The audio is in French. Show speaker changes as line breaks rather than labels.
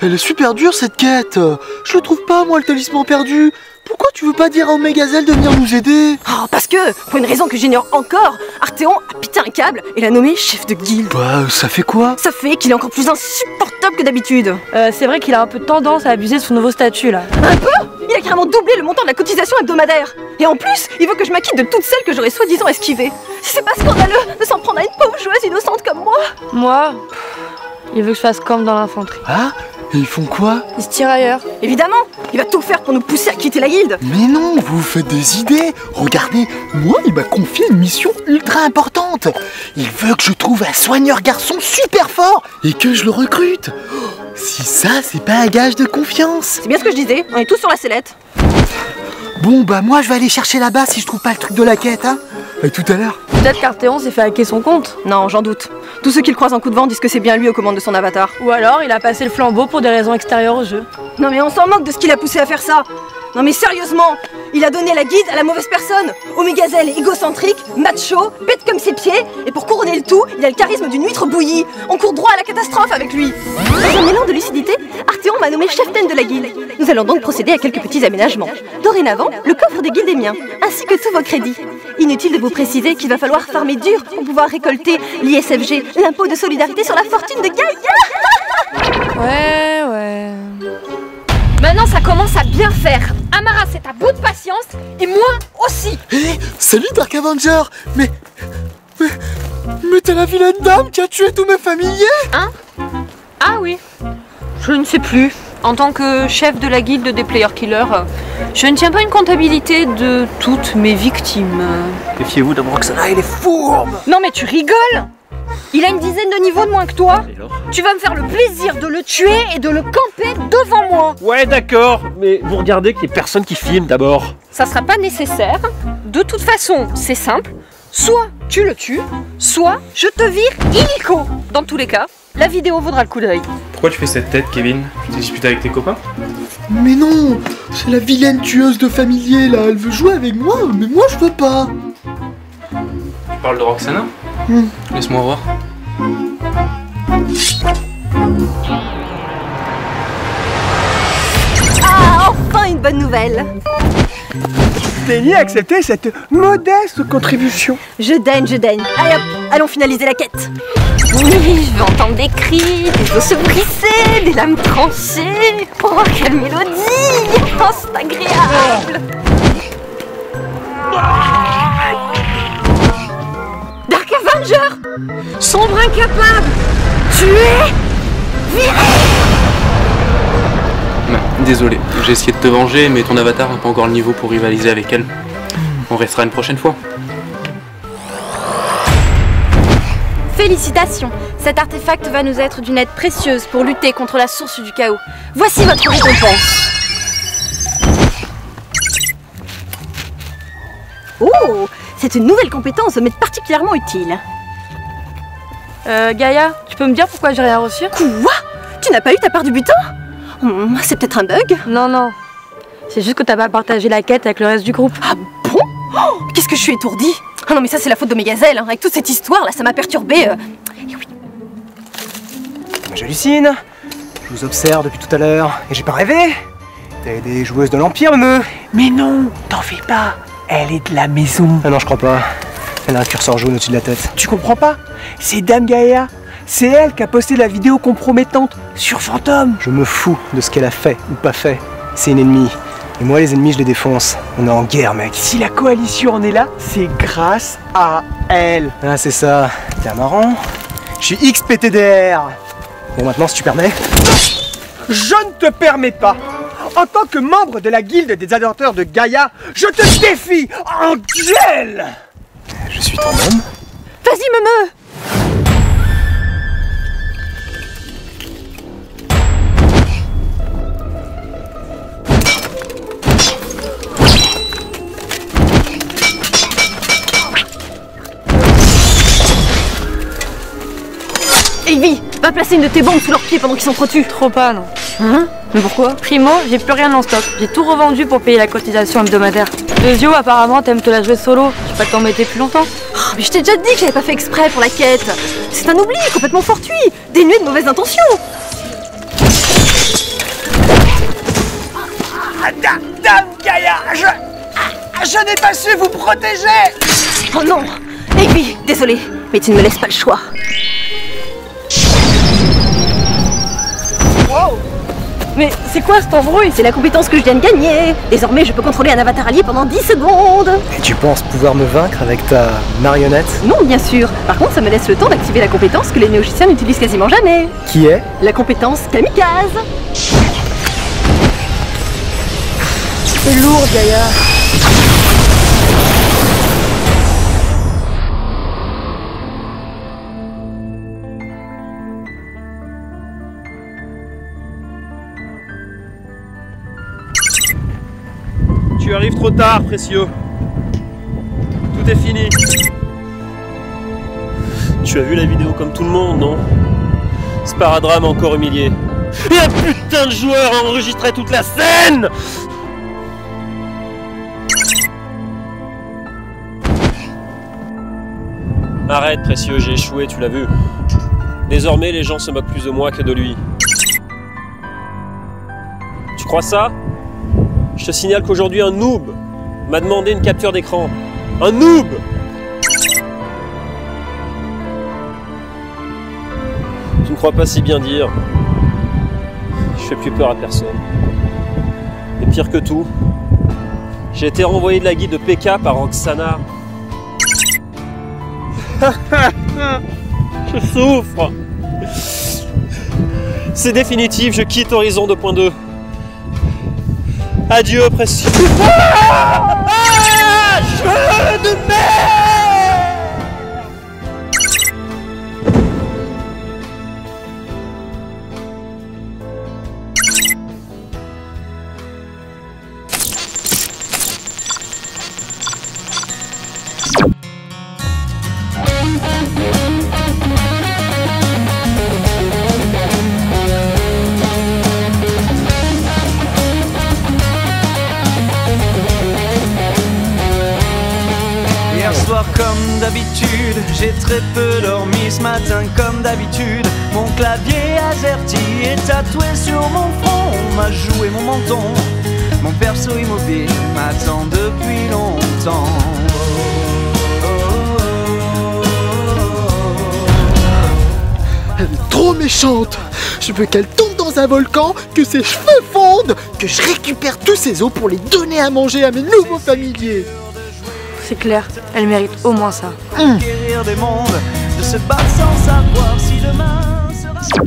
Elle est super dure cette quête. Je le trouve pas moi le talisman perdu. Pourquoi tu veux pas dire à Omegazelle de venir nous aider?
Oh, parce que, pour une raison que j'ignore encore, Arthéon a pété un câble et l'a nommé chef de guilde.
Bah, ça fait quoi?
Ça fait qu'il est encore plus insupportable que d'habitude.
C'est vrai qu'il a un peu tendance à abuser de son nouveau statut là.
Un peu? Il a carrément doublé le montant de la cotisation hebdomadaire. Et en plus, il veut que je m'acquitte de toutes celles que j'aurais soi-disant esquivées. Si c'est pas scandaleux de s'en prendre à une pauvre joueuse innocente comme moi.
Moi, il veut que je fasse comme dans l'infanterie.
Ah? Et ils font quoi?
Il se tire ailleurs.
Évidemment, il va tout faire pour nous pousser à quitter la guilde.
Mais non, vous vous faites des idées. Regardez, moi il m'a confié une mission ultra importante. Il veut que je trouve un soigneur garçon super fort et que je le recrute. Oh, si ça, c'est pas un gage de confiance.
C'est bien ce que je disais, on est tous sur la sellette.
Bon bah moi je vais aller chercher là-bas si je trouve pas le truc de la quête, hein. À tout à l'heure.
Peut-être qu'Arthéon s'est fait hacker son compte.
Non, j'en doute. Tous ceux qui le croisent en coup de vent disent que c'est bien lui aux commandes de son avatar.
Ou alors il a passé le flambeau pour des raisons extérieures au jeu.
Non mais on s'en moque de ce qui l'a poussé à faire ça. Non mais sérieusement, il a donné la guide à la mauvaise personne. Omegazelle est égocentrique, macho, bête comme ses pieds, et pour couronner le tout, il a le charisme d'une huître bouillie. On court droit à la catastrophe avec lui. Dans un élan de lucidité, Arthéon m'a nommé chef-taine de la guilde. Nous allons donc procéder à quelques petits aménagements. Dorénavant, le coffre de guilde est mien, ainsi que tous vos crédits. Inutile de vous préciser qu'il va falloir farmer dur pour pouvoir récolter l'ISFG, l'impôt de solidarité sur la fortune de Gaïa.
Ouais.
Maintenant ça commence à bien faire. Amara, c'est à bout de patience et moi aussi.
Hé, salut Dark Avenger. Mais t'es la vilaine dame qui a tué tous mes familiers.
Hein? Ah oui. Je ne sais plus. En tant que chef de la guilde des player killers, je ne tiens pas une comptabilité de toutes mes victimes.
Méfiez-vous de Roxana, il est fourbe.
Non mais tu rigoles? Il a une dizaine de niveaux de moins que toi. Tu vas me faire le plaisir de le tuer et de le camper devant moi.
Ouais d'accord, mais vous regardez qu'il y ait personne qui filme d'abord.
Ça sera pas nécessaire. De toute façon, c'est simple. Soit tu le tues, soit je te vire illico. Dans tous les cas, la vidéo vaudra le coup d'œil.
Pourquoi tu fais cette tête, Kevin? Tu t'es disputé avec tes copains?
Mais non, c'est la vilaine tueuse de familiers là, elle veut jouer avec moi, mais moi je veux pas.
Tu parles de Roxana? Laisse-moi voir.
Ah, enfin une bonne nouvelle.
Daignez accepter cette modeste contribution.
Je daigne. Allez hop, allons finaliser la quête.
Oui, je vais entendre des cris, des os se brisser, des lames tranchées. Oh, quelle mélodie! Oh, c'est agréable! Dark Avenger! Sombre incapable! Tu es viré!
Désolé, j'ai essayé de te venger, mais ton avatar n'a pas encore le niveau pour rivaliser avec elle. On restera une prochaine fois.
Félicitations, cet artefact va nous être d'une aide précieuse pour lutter contre la source du chaos. Voici votre récompense.
Oh, c'est une nouvelle compétence, mais particulièrement utile.
Gaïa, tu peux me dire pourquoi j'ai rien reçu?
Quoi? Tu n'as pas eu ta part du butin? C'est peut-être un bug?
Non. C'est juste que t'as pas partagé la quête avec le reste du groupe.
Ah bon? Oh, qu'est-ce que je suis étourdie? Ah non mais ça c'est la faute d'Omegazelle, hein. Avec toute cette histoire là, ça m'a perturbée. Et oui.
J'hallucine. Je vous observe depuis tout à l'heure et j'ai pas rêvé. T'es des joueuses de l'Empire, Mais non, t'en fais pas. Elle est de la maison. Ah non, je crois pas. Elle a un curseur jaune au-dessus de la tête. Tu comprends pas? C'est Dame Gaïa. C'est elle qui a posté la vidéo compromettante sur Fantôme. Je me fous de ce qu'elle a fait ou pas fait. C'est une ennemie. Et moi, les ennemis, je les défonce. On est en guerre, mec. Si la coalition en est là, c'est grâce à elle. Ah, c'est ça. T'es marrant. Je suis XPTDR. Bon, maintenant, si tu permets. Je ne te permets pas. En tant que membre de la guilde des adorateurs de Gaïa, je te défie en duel. Je suis ton homme.
Vas-y, Meumeu. Evie, va placer une de tes bombes sous leurs pieds pendant qu'ils s'entretuent.
Trop pas, non.
Hein? Mais pourquoi?
Primo, j'ai plus rien en stock. J'ai tout revendu pour payer la cotisation hebdomadaire. Deuxio, apparemment, t'aimes te la jouer solo. Je vais pas t'embêter plus longtemps.
Oh, mais je t'ai déjà dit que j'avais pas fait exprès pour la quête. C'est un oubli complètement fortuit, dénué de mauvaises intentions.
Dame Gaïa, je n'ai pas su vous protéger.
Oh non! Aiguille, désolé, mais tu ne me laisses pas le choix.
Wow.
Mais c'est quoi cette embrouille? C'est la compétence que je viens de gagner. Désormais, je peux contrôler un avatar allié pendant 10 secondes.
Et tu penses pouvoir me vaincre avec ta marionnette?
Non, bien sûr. Par contre, ça me laisse le temps d'activer la compétence que les néogiciens n'utilisent quasiment jamais.
Qui est?
La compétence kamikaze.
C'est lourd, Gaïa.
Tu arrives trop tard, précieux. Tout est fini. Tu as vu la vidéo comme tout le monde, non? Sparadrap m'a encore humilié. Et un putain de joueur a enregistré toute la scène! Arrête, précieux, j'ai échoué, tu l'as vu. Désormais, les gens se moquent plus de moi que de lui. Tu crois ça? Je te signale qu'aujourd'hui, un noob m'a demandé une capture d'écran. Un noob! Tu ne crois pas si bien dire. Je fais plus peur à personne. Et pire que tout, j'ai été renvoyé de la guilde de PK par Roxana. Je souffre. C'est définitif, je quitte Horizon 2.2. Adieu, précieux. Jeu de merde!
Hier soir comme d'habitude, j'ai très peu dormi ce matin comme d'habitude. Mon clavier AZERTY est tatoué sur mon front, on m'a joué mon menton. Mon perso immobile m'attend depuis longtemps.
Elle est trop méchante. Je veux qu'elle tombe dans un volcan, que ses cheveux fondent, que je récupère tous ses os pour les donner à manger à mes nouveaux familiers.
C'est clair, elle mérite au moins ça.
Guérir des mondes, de se battre sans savoir si demain sera...